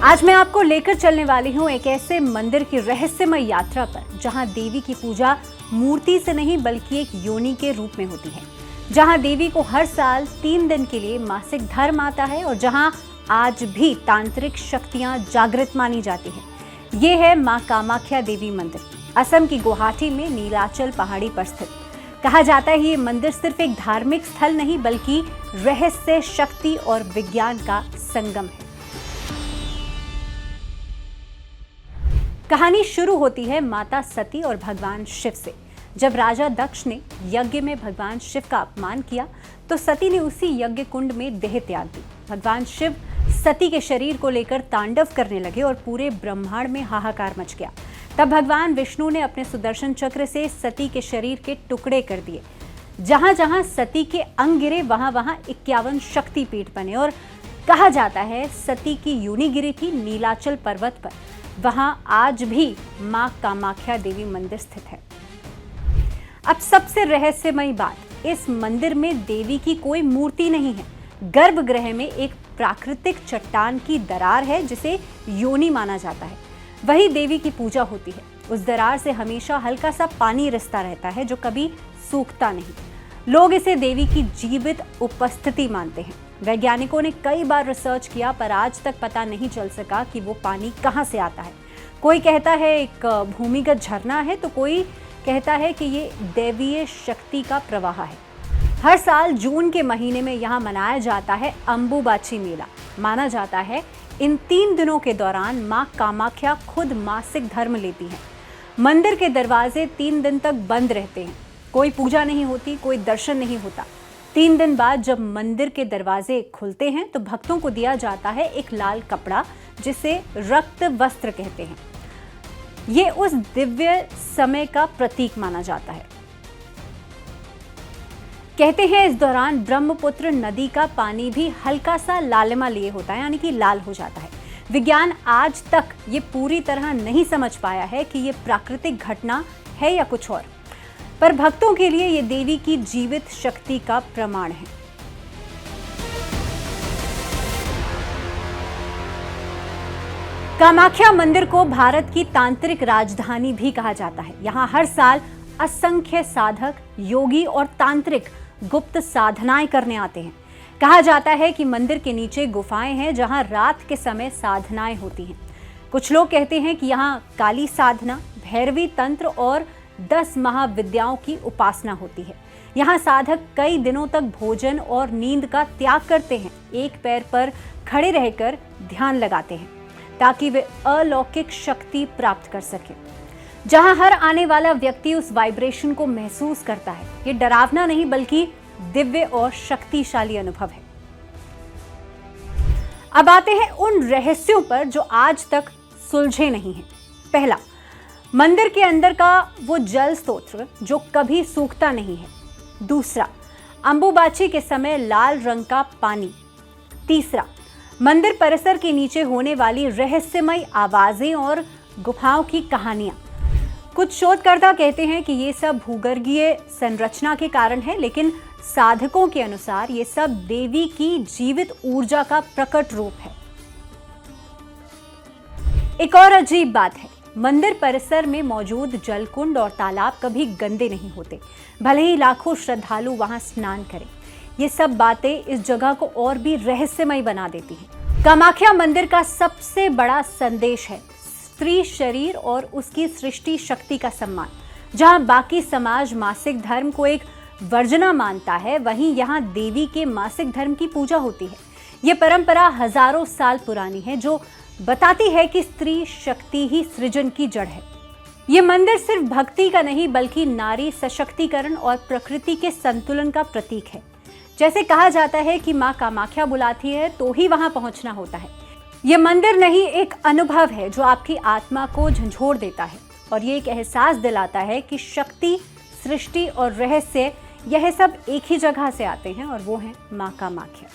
आज मैं आपको लेकर चलने वाली हूँ एक ऐसे मंदिर की रहस्यमय यात्रा पर जहाँ देवी की पूजा मूर्ति से नहीं बल्कि एक योनि के रूप में होती है, जहाँ देवी को हर साल 3 दिन के लिए मासिक धर्म आता है और जहाँ आज भी तांत्रिक शक्तियाँ जागृत मानी जाती है। ये है माँ कामाख्या देवी मंदिर, असम की गुवाहाटी में नीलाचल पहाड़ी पर स्थित। कहा जाता है ये मंदिर सिर्फ एक धार्मिक स्थल नहीं बल्कि रहस्य, शक्ति और विज्ञान का संगम है। कहानी शुरू होती है माता सती और भगवान शिव से। जब राजा दक्ष ने यज्ञ में भगवान शिव का अपमान किया तो सती ने उसी यज्ञ कुंड में देह त्याग दी। भगवान शिव सती के शरीर को लेकर तांडव करने लगे और पूरे ब्रह्मांड में हाहाकार मच गया। तब भगवान विष्णु ने अपने सुदर्शन चक्र से सती के शरीर के टुकड़े कर दिए। जहां जहां सती के अंग गिरे वहां वहां 51 शक्तिपीठ बने और कहा जाता है सती की योनि गिरी थी नीलाचल पर्वत पर। वहां आज भी मां कामाख्या देवी मंदिर स्थित है। अब सबसे रहस्यमयी बात, इस मंदिर में देवी की कोई मूर्ति नहीं है। गर्भगृह में एक प्राकृतिक चट्टान की दरार है जिसे योनि माना जाता है। वही देवी की पूजा होती है। उस दरार से हमेशा हल्का सा पानी रिसता रहता है जो कभी सूखता नहीं। लोग इसे देवी की जीवित उपस्थिति मानते हैं। वैज्ञानिकों ने कई बार रिसर्च किया पर आज तक पता नहीं चल सका कि वो पानी कहाँ से आता है। कोई कहता है एक भूमिगत झरना है तो कोई कहता है कि ये दैवीय शक्ति का प्रवाह है। हर साल जून के महीने में यहाँ मनाया जाता है अंबुबाची मेला। माना जाता है इन 3 दिनों के दौरान माँ कामाख्या खुद मासिक धर्म लेती हैं। मंदिर के दरवाजे 3 दिन तक बंद रहते हैं। कोई पूजा नहीं होती, कोई दर्शन नहीं होता। 3 दिन बाद जब मंदिर के दरवाजे खुलते हैं तो भक्तों को दिया जाता है एक लाल कपड़ा जिसे रक्त वस्त्र कहते हैं। ये उस दिव्य समय का प्रतीक माना जाता है। कहते हैं इस दौरान ब्रह्मपुत्र नदी का पानी भी हल्का सा लालिमा लिए होता है, यानी कि लाल हो जाता है। विज्ञान आज तक ये पूरी तरह नहीं समझ पाया है कि ये प्राकृतिक घटना है या कुछ और, पर भक्तों के लिए ये देवी की जीवित शक्ति का प्रमाण है। कामाख्या मंदिर को भारत की तांत्रिक राजधानी भी कहा जाता है। यहाँ हर साल असंख्य साधक, योगी और तांत्रिक गुप्त साधनाएं करने आते हैं। कहा जाता है कि मंदिर के नीचे गुफाएं हैं जहां रात के समय साधनाएं होती हैं। कुछ लोग कहते हैं कि यहाँ काली साधना, भैरवी तंत्र और 10 महाविद्याओं की उपासना होती है। यहाँ साधक कई दिनों तक भोजन और नींद का त्याग करते हैं। एक पैर पर खड़े रहकर ध्यान लगाते हैं ताकि वे अलौकिक शक्ति प्राप्त कर सकें। जहां हर आने वाला व्यक्ति उस वाइब्रेशन को महसूस करता है। ये डरावना नहीं बल्कि दिव्य और शक्तिशाली अनुभव है। अब आते हैं उन रहस्यों पर जो आज तक सुलझे नहीं हैं। पहला, मंदिर के अंदर का वो जल स्रोत जो कभी सूखता नहीं है। दूसरा, अंबुबाची के समय लाल रंग का पानी। तीसरा, मंदिर परिसर के नीचे होने वाली रहस्यमय आवाजें और गुफाओं की कहानियां। कुछ शोधकर्ता कहते हैं कि ये सब भूगर्भीय संरचना के कारण है, लेकिन साधकों के अनुसार ये सब देवी की जीवित ऊर्जा का प्रकट रूप है। एक और अजीब बात है, मंदिर परिसर में मौजूद जलकुंड और तालाब कभी गंदे नहीं होते, भले ही लाखों श्रद्धालु वहां स्नान करें। ये सब बातें इस जगह को और भी रहस्यमय बना देती हैं। कामाख्या मंदिर का सबसे बड़ा संदेश है स्त्री शरीर और उसकी सृष्टि शक्ति का सम्मान। जहां बाकी समाज मासिक धर्म को एक वर्जना मानता है, वहीं यहाँ देवी के मासिक धर्म की पूजा होती है। ये परंपरा हजारों साल पुरानी है जो बताती है कि स्त्री शक्ति ही सृजन की जड़ है। ये मंदिर सिर्फ भक्ति का नहीं बल्कि नारी सशक्तिकरण और प्रकृति के संतुलन का प्रतीक है। जैसे कहा जाता है कि माँ कामाख्या बुलाती है तो ही वहां पहुंचना होता है। ये मंदिर नहीं, एक अनुभव है जो आपकी आत्मा को झंझोड़ देता है और ये एक एहसास दिलाता है कि शक्ति, सृष्टि और रहस्य यह सब एक ही जगह से आते हैं और वो है माँ कामाख्या।